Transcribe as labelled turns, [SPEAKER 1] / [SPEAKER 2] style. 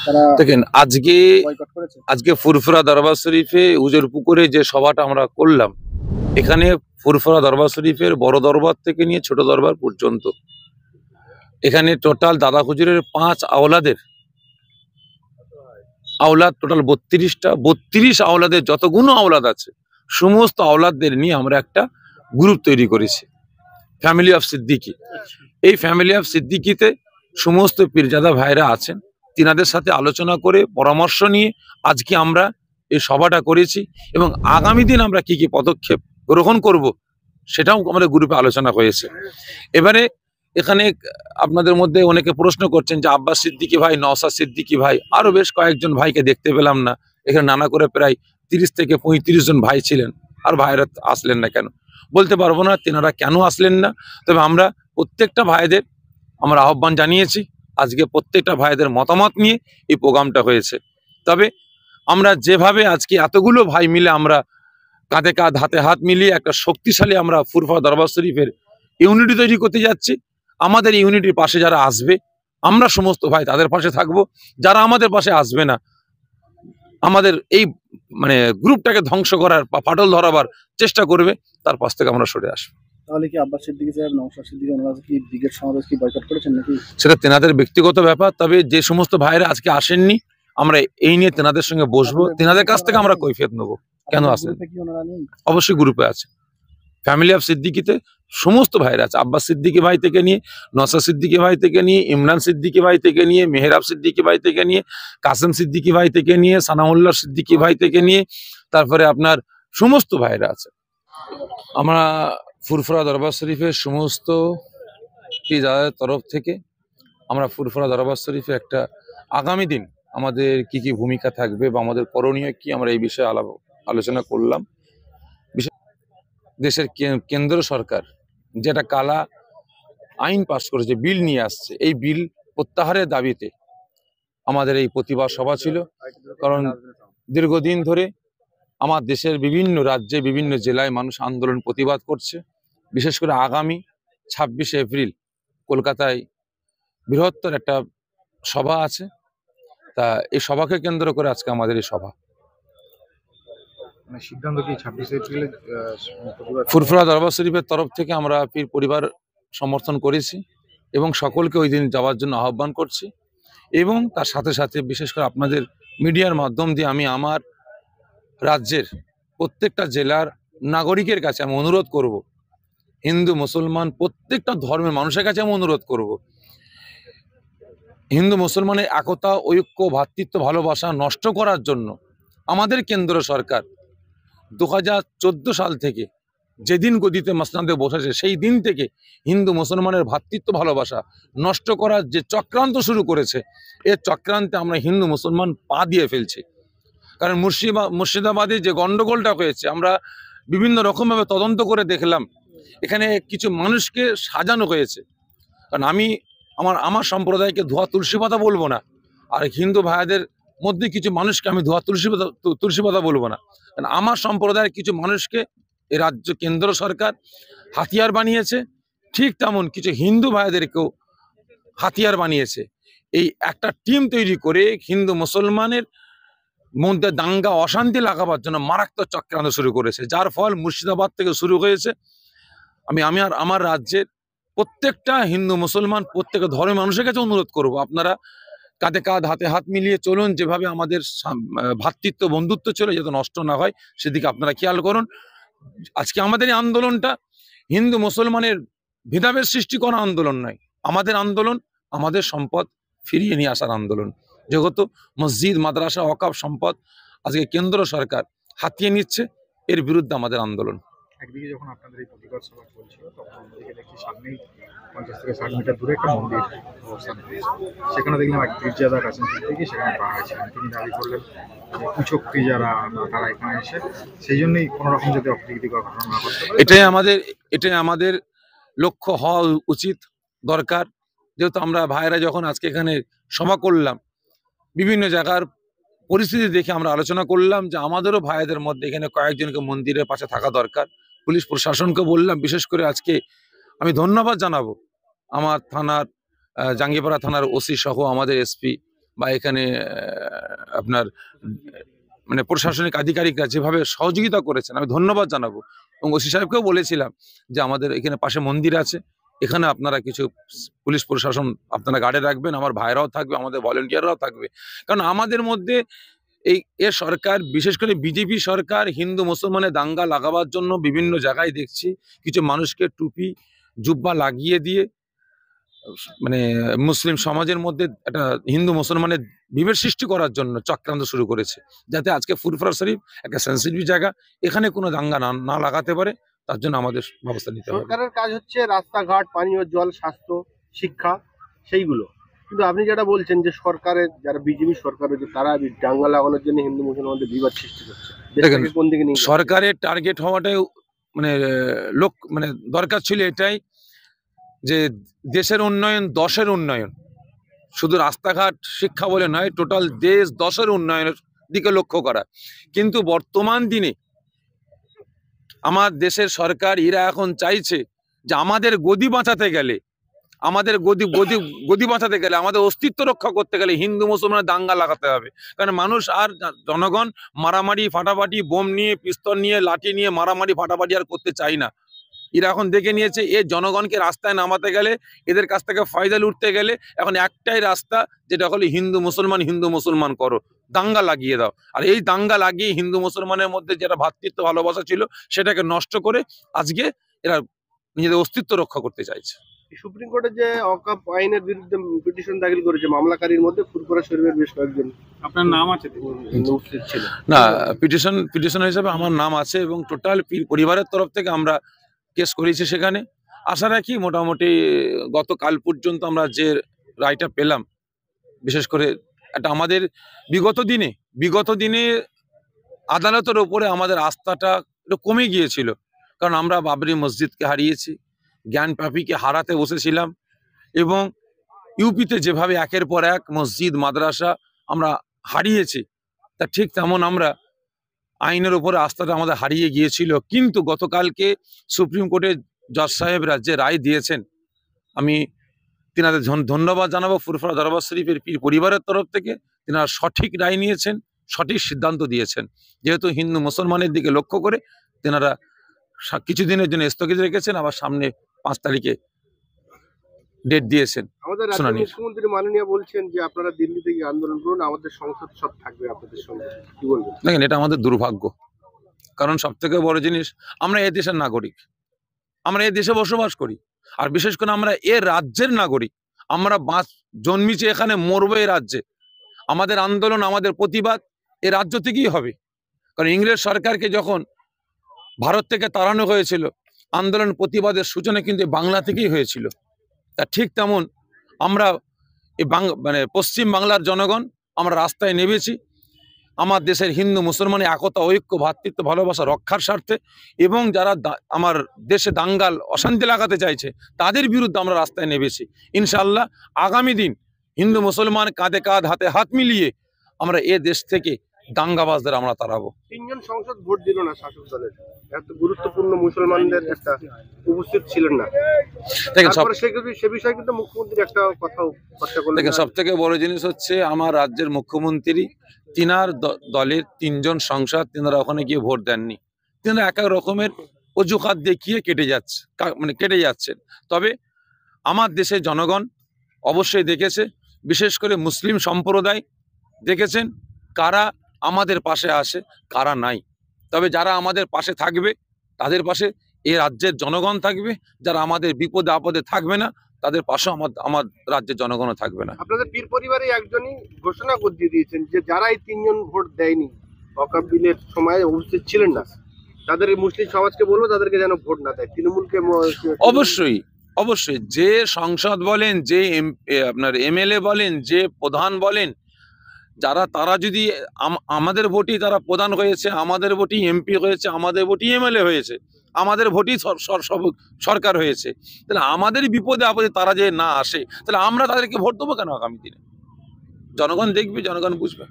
[SPEAKER 1] তারা
[SPEAKER 2] দেখেন আজকে
[SPEAKER 1] বয়কট করেছে?
[SPEAKER 2] আজকে ফুরফুরা দরবার শরীফে উজুর পুকুরে যে সভাটা আমরা করলাম, এখানে ফুরফুরা দরবার শরীফের বড় দরবার থেকে নিয়ে ছোট দরবার পর্যন্ত এখানে টোটাল দাদা হুজুরের 5 আওলাদের আওলাদ টোটাল 32টা 32 আওলাদের যতগুলো আওলাদ আছে সমস্ত আওলাদদের নিয়ে আমরা একটা গ্রুপ তৈরি করেছি, ফ্যামিলি অফ সিদ্দিকী। এই ফ্যামিলি অফ সিদ্দিকীতে সমস্ত পীরজাদা ভাইরা আছেন, তিনাদের সাথে আলোচনা করে পরামর্শ নিয়ে আজকে আমরা এই সভাটা করেছি এবং আগামী দিন আমরা কি কি পদক্ষেপ গ্রহণ করব সেটাও আমাদের গ্রুপে আলোচনা হয়েছে। এবারে এখানে আপনাদের মধ্যে অনেকে প্রশ্ন করছেন যে আব্বাস সিদ্দিকী ভাই, নওশাদ সিদ্দিকী ভাই, আরো বেশ কয়েকজন ভাইকে দেখতে পেলাম না। এখানে নানা করে প্রায় 30 থেকে 35 জন ভাই ছিলেন, আর ভাইরা আসলেন না কেন বলতে পারবো না, তেনারা কেন আসলেন না। তবে আমরা প্রত্যেকটা ভাইদের আমরা আহ্বান জানিয়েছি, আজকে প্রত্যেকটা ভাইদের মতামত নিয়ে এই প্রোগ্রামটা হয়েছে। তবে আমরা যেভাবে আজকে এতগুলো ভাই মিলে আমরা কাঁধে কাঁধ হাতে হাত মিলিয়ে একটা শক্তিশালী আমরা ফুরফুরা দরবার শরীফের ইউনিটি তৈরি করতে যাচ্ছি, আমাদের ইউনিটির পাশে যারা আসবে আমরা সমস্ত ভাই তাদের পাশে থাকবো, যারা আমাদের পাশে আসবে না, আমাদের এই গ্রুপটাকে ধ্বংস করার বা ফাটল ধরাবার চেষ্টা করবে, তার পাশ থেকে আমরা সরে আসবো।
[SPEAKER 1] তাহলে কি আব্বাস সিদ্দিকী সাহেব, নওশাদ সিদ্দিকী ওনারা কি ব্রিগেড সমাবেশ কি বয়কট করেছেন নাকি?
[SPEAKER 2] সেটা তেনাদের ব্যক্তিগত ব্যাপার। তবে যে সমস্ত ভাইরা আজকে আসেননি, আমরা এই নিয়ে তেনাদের সঙ্গে বসবো, তেনাদের কাছ থেকে আমরা কৈফিয়ত নেবো কেন আসেন।
[SPEAKER 1] গ্রুপে কি ওনারা নেই?
[SPEAKER 2] অবশ্যই গ্রুপে আছে, ফ্যামিলি অফ সিদ্দিকীতে সমস্ত ভাইরা আছে, আব্বাস সিদ্দিকী ভাই থেকে নিয়ে, নওশাদ সিদ্দিকী ভাই থেকে নিয়ে, ইমরান সিদ্দিকী ভাই থেকে নিয়ে, মেহরাব সিদ্দিকী ভাই থেকে নিয়ে, কাসেম সিদ্দিকী ভাই থেকে নিয়ে, সানাউল্লাহ সিদ্দিকী ভাই থেকে নিয়ে, তারপরে আপনার সমস্ত ভাইরা আছে। আমরা ফুরফুরা দরবার শরীফের সমস্ত পীরজাদাদের তরফ থেকে আমরা ফুরফুরা দরবার শরীফে একটা আগামী দিন আমাদের কি কি ভূমিকা থাকবে বা আমাদের করণীয় কি, আমরা এই বিষয়ে আলোচনা করলাম। দেশের কেন্দ্র সরকার যেটা কালা আইন পাস করেছে, বিল নিয়ে আসছে, এই বিল প্রত্যাহারের দাবিতে আমাদের এই প্রতিবাদ সভা ছিল। কারণ দীর্ঘদিন ধরে আমার দেশের বিভিন্ন রাজ্যে বিভিন্ন জেলায় মানুষ আন্দোলন প্রতিবাদ করছে। বিশেষ করে আগামী 26শে এপ্রিল কলকাতায় বৃহত্তর একটা সভা আছে, তা এই সভাকে কেন্দ্র করে আজকে আমাদের এই সভা।
[SPEAKER 3] সিদ্ধান্ত কি 26 এপ্রিলে
[SPEAKER 2] ফুরফুরা দরবার শরীফের তরফ থেকে আমরা পীর পরিবার সমর্থন করেছি এবং সকলকে ওই দিন যাওয়ার জন্য আহ্বান করছি। এবং তার সাথে সাথে বিশেষ করে আপনাদের মিডিয়ার মাধ্যম দিয়ে আমি আমার রাজ্যের প্রত্যেকটা জেলার নাগরিকের কাছে আমি অনুরোধ করব, হিন্দু মুসলমান প্রত্যেকটা ধর্মের মানুষের কাছে আমি অনুরোধ করব, হিন্দু মুসলমানের একতা, ঐক্য, ভ্রাতৃত্ব, ভালোবাসা নষ্ট করার জন্য আমাদের কেন্দ্র সরকার 2014 সাল থেকে যেদিন গদিতে মসনদে বসেছে সেই দিন থেকে হিন্দু মুসলমানের ভ্রাতৃত্ব ভালোবাসা নষ্ট করার যে চক্রান্ত শুরু করেছে, এর চক্রান্তে আমরা হিন্দু মুসলমান পা দিয়ে ফেলছি। কারণ মুর্শিদাবাদে যে গন্ডগোলটা হয়েছে, আমরা বিভিন্ন রকমভাবে তদন্ত করে দেখলাম এখানে কিছু মানুষকে সাজানো হয়েছে। কারণ আমি আমার সম্প্রদায়কে ধোয়া তুলসী পাতা বলবো না, আর হিন্দু ভাইদের মধ্যে কিছু মানুষকে আমি ধোয়া তুলসী পাতা বলবো না। কারণ আমার সম্প্রদায়ের কিছু মানুষকে এ রাজ্য কেন্দ্র সরকার হাতিয়ার বানিয়েছে, ঠিক তেমন কিছু হিন্দু ভাইদেরকেও হাতিয়ার বানিয়েছে। এই একটা টিম তৈরি করে হিন্দু মুসলমানের মধ্যে দাঙ্গা অশান্তি লাগাবার জন্য মারাত্মক চক্রান্ত শুরু করেছে, যার ফল মুর্শিদাবাদ থেকে শুরু হয়েছে। আমার রাজ্যের প্রত্যেকটা হিন্দু মুসলমান প্রত্যেক ধর্মের মানুষের কাছে অনুরোধ করব, আপনারা কাঁধে কাঁধ হাতে হাত মিলিয়ে চলুন, যেভাবে আমাদের ভ্রাতৃত্ব বন্ধুত্ব চলে যাতে নষ্ট না হয় সেদিকে আপনারা খেয়াল করুন। আজকে আমাদের এই আন্দোলনটা হিন্দু মুসলমানের ভেদাভেদ সৃষ্টি করা আন্দোলন নয়, আমাদের আন্দোলন আমাদের সম্পদ ফিরিয়ে নিয়ে আসার আন্দোলন। যেহেতু মসজিদ, মাদ্রাসা, ওয়াকফ সম্পদ আজকে কেন্দ্র সরকার হাতিয়ে নিচ্ছে, এর বিরুদ্ধে আমাদের আন্দোলন।
[SPEAKER 3] একদিকে যখন আপনাদের এই প্রতিবাদ সভা চলছিল, তখন অন্যদিকে দেখছি সামনেই 50 থেকে 60 মিটার দূরে একটা মন্দির অবস্থান করেছে। সেখানে দেখলাম এক পীরজাদা কাছেন থেকে সেখানে পাওয়া গেছিলেন। তিনি দাবি করলেন যে কুচক পীরজাদা তারা এখানে এসে সেই জন্যই কোনো রকম যদি অপ্রীতিকর ঘটনা না ঘটতে পারে,
[SPEAKER 2] এটাই আমাদের লক্ষ্য হওয়া উচিত, দরকার। যেহেতু আমরা ভাইরা যখন আজকে এখানে সভা করলাম, বিভিন্ন জায়গার পরিস্থিতি দেখে আমরা আলোচনা করলাম যে আমাদেরও ভাইদের মধ্যে এখানে কয়েকজনকে মন্দিরের পাশে থাকা দরকার। পুলিশ প্রশাসনকে বললাম, বিশেষ করে আজকে আমি ধন্যবাদ জানাবো আমার থানার জাঙ্গিপাড়া থানার ওসি সহ আমাদের এসপি বা এখানে আপনার মানে প্রশাসনিক আধিকারিকরা যেভাবে সহযোগিতা করেছেন আমি ধন্যবাদ জানাবো। এবং ওসি সাহেবকেও বলেছিলাম যে আমাদের এখানে পাশে মন্দির আছে, এখানে আপনারা কিছু পুলিশ প্রশাসন আপনারা গার্ডে রাখবেন, আমার ভাইরাও থাকবে, আমাদের ভলেন্টিয়াররাও থাকবে। কারণ আমাদের মধ্যে এ সরকার, বিশেষ করে বিজেপি সরকার, হিন্দু মুসলমানের দাঙ্গা লাগাবার জন্য বিভিন্ন জায়গায় দেখছি কিছু মানুষকে টুপি জুব্বা লাগিয়ে দিয়ে মানে মুসলিম সমাজের মধ্যে একটা হিন্দু মুসলমানের বিভেদ সৃষ্টি করার জন্য চক্রান্ত শুরু করেছে, যাতে আজকে ফুরফুরা শরীফ একটা সেন্সিটিভ জায়গা, এখানে কোনো দাঙ্গা না লাগাতে পারে, তার জন্য আমাদের ব্যবস্থা নিতে হবে।
[SPEAKER 4] সরকারের কাজ হচ্ছে রাস্তাঘাট, পানীয় জল, স্বাস্থ্য, শিক্ষা, সেইগুলো। কিন্তু আপনি যেটা বলছেন যে সরকারের যারা বিজেপি সরকার রয়েছে তারা দাঙ্গা লাগানোর জন্য হিন্দু মুসলমানদের বিবাদ সৃষ্টি করছে,
[SPEAKER 2] দেখেন,
[SPEAKER 4] দেশটাকে কোন দিকে নিয়ে যাচ্ছে?
[SPEAKER 2] সরকারের টার্গেট হওয়াটাই মানে মানে দরকার ছিল এটাই যে দেশের উন্নয়ন, দশের উন্নয়ন, শুধু রাস্তাঘাট শিক্ষা বলে নয়, টোটাল দেশ দশের উন্নয়নের দিকে লক্ষ্য করা। কিন্তু বর্তমান দিনে আমার দেশের সরকার এরা এখন চাইছে যে আমাদের গদি বাঁচাতে গেলে, আমাদের গদি বাঁচাতে গেলে, আমাদের অস্তিত্ব রক্ষা করতে গেলে হিন্দু মুসলমানের দাঙ্গা লাগাতে হবে। কারণ মানুষ আর জনগণ মারামারি ফাটাফাটি, বোম নিয়ে, পিস্তল নিয়ে, লাঠি নিয়ে মারামারি ফাটাফাটি আর করতে চাই না। এরা এখন দেখে নিয়েছে এ জনগণকে রাস্তায় নামাতে গেলে, এদের কাছ থেকে ফায়দা লুটতে গেলে এখন একটাই রাস্তা, যেটা হলো হিন্দু মুসলমান করো, দাঙ্গা লাগিয়ে দাও। আর এই দাঙ্গা লাগিয়ে হিন্দু মুসলমানের মধ্যে যেটা ভ্রাতৃত্ব ভালোবাসা ছিল সেটাকে নষ্ট করে আজকে এরা নিজেদের অস্তিত্ব রক্ষা করতে চাইছে।
[SPEAKER 4] সুপ্রিম কোর্টে যে অকাপ আইনের বিরুদ্ধে পিটিশন দাখিল করেছে মামলাকারীর মধ্যে ফুরফুরা শরীফের বেশ কয়েকজন,
[SPEAKER 3] আপনার নাম আছে?
[SPEAKER 4] হিন্দু মুসলিম ছিল
[SPEAKER 2] না, পিটিশন হিসেবে আমার নাম আছে এবং টোটাল পরিবারের তরফ থেকে আমরা কেস করেছি সেখানে। আশা রাখি মোটামুটি গতকাল পর্যন্ত আমরা যে রায়টা পেলাম, বিশেষ করে একটা আমাদের বিগত দিনে আদালতের ওপরে আমাদের আস্থাটা একটু কমে গিয়েছিল, কারণ আমরা বাবরি মসজিদকে হারিয়েছি, জ্ঞানপাপীকে হারাতে বসেছিলাম, এবং ইউপিতে যেভাবে একের পর এক মসজিদ মাদ্রাসা আমরা হারিয়েছি, তা ঠিক তেমন আমরা আইনের উপরে আস্থাটা আমাদের হারিয়ে গিয়েছিল। কিন্তু গতকালকে সুপ্রিম কোর্টের জজ সাহেবরা যে রায় দিয়েছেন, আমি তিনাদের ধন্যবাদ জানাবো। ফুরফুরা দরবার শরীফের পীর পরিবারের তরফ থেকে তিনারা সঠিক রায় নিয়েছেন, সঠিক সিদ্ধান্ত দিয়েছেন। যেহেতু হিন্দু মুসলমানের দিকে লক্ষ্য করে তিনারা কিছুদিনের জন্য স্থগিত রেখেছেন, আবার সামনে 5 তারিখে ডেট দিয়েছেন
[SPEAKER 4] আমাদের রাজ্যের
[SPEAKER 2] শুনানির।
[SPEAKER 4] মুখ্যমন্ত্রী মাননীয় বলছেন যে আপনারা দিল্লি থেকে আন্দোলন করুন, আমাদের সংসদ সব থাকবে আপনাদের সঙ্গে, কি বলবেন?
[SPEAKER 2] দেখেন, এটা আমাদের দুর্ভাগ্য, কারণ সব থেকে বড় জিনিস আমরা এই দেশের নাগরিক, আমরা এই দেশে বসবাস করি, আর বিশেষ করে আমরা এ রাজ্যের নাগরিক। আমরা জন্মিছি এখানে, মরবো এই রাজ্যে। আমাদের আন্দোলন, আমাদের প্রতিবাদ এ রাজ্য থেকেই হবে। কারণ ইংরেজ সরকারকে যখন ভারত থেকে তাড়ানো হয়েছিল, আন্দোলন প্রতিবাদের সূচনা কিন্তু বাংলা থেকেই হয়েছিল। তা ঠিক তেমন আমরা এই মানে পশ্চিম বাংলার জনগণ আমরা রাস্তায় নেমেছি আমার দেশের হিন্দু মুসলমানের একতা, ঐক্য, ভ্রাতৃত্ব ভালোবাসা রক্ষার স্বার্থে, এবং যারা আমার দেশে দাঙ্গাল অশান্তি লাগাতে চাইছে তাদের বিরুদ্ধে আমরা রাস্তায় নেমেছি। ইনশাআল্লাহ আগামী দিন হিন্দু মুসলমান কাঁধে কাঁধ, হাতে হাত মিলিয়ে আমরা এ দেশ থেকে দাঙ্গাবাজদের আমরা তাড়াবো।
[SPEAKER 4] 3 জন সংসদ ভোট দিল না শাসক দলের, এত গুরুত্বপূর্ণ মুসলমানদের একটা উপস্থিত ছিলেন না।
[SPEAKER 2] দেখেন,
[SPEAKER 4] তারপরে সে বিষয়ে কিন্তু মুখ্যমন্ত্রী একটা কথা করলেন।
[SPEAKER 2] দেখেন, সব থেকে বড় জিনিস হচ্ছে আমার রাজ্যের মুখ্যমন্ত্রী, তিনার দলের 3 জন সংসদ তিনারা ওখানে গিয়ে ভোট দেননি। তিনারা এক এক রকমের অজুহাত দেখিয়ে কেটে যাচ্ছেন। তবে আমার দেশের জনগণ অবশ্যই দেখেছে, বিশেষ করে মুসলিম সম্প্রদায় দেখেছেন কারা আমাদের পাশে আসে, কারা নাই। তবে যারা আমাদের পাশে থাকবে তাদের পাশে এই রাজ্যের জনগণ থাকবে, যারা আমাদের বিপদে আপদে থাকবে না তাদের পাশেও আমার রাজ্যের জনগণও থাকবে না।
[SPEAKER 4] আপনাদের পীর পরিবারে একজনই ঘোষণা করে দিয়েছেন যে যারা এই 3 জন ভোট দেয়নি, ওয়াকফ বিলের সময় উপস্থিত ছিলেন না, তাদের মুসলিম সমাজকে বলবো তাদেরকে যেন ভোট না দেয়। তৃণমূলকে
[SPEAKER 2] অবশ্যই যে সংসদ বলেন, যে আপনার এমএলএ বলেন, যে প্রধান বলেন, তারা যদি আমাদের ভোটই তারা প্রধান হয়েছে, আমাদের ভোটই এমপি হয়েছে, আমাদের ভোটই এমএলএ হয়েছে, আমাদের ভোটই সরকার হয়েছে, তাহলে আমাদের বিপদে আপদে তারা যে না আসে, তাহলে আমরা তাদেরকে ভোট দেবো কেন? আগামী দিনে জনগণ দেখবে, জনগণ বুঝবে।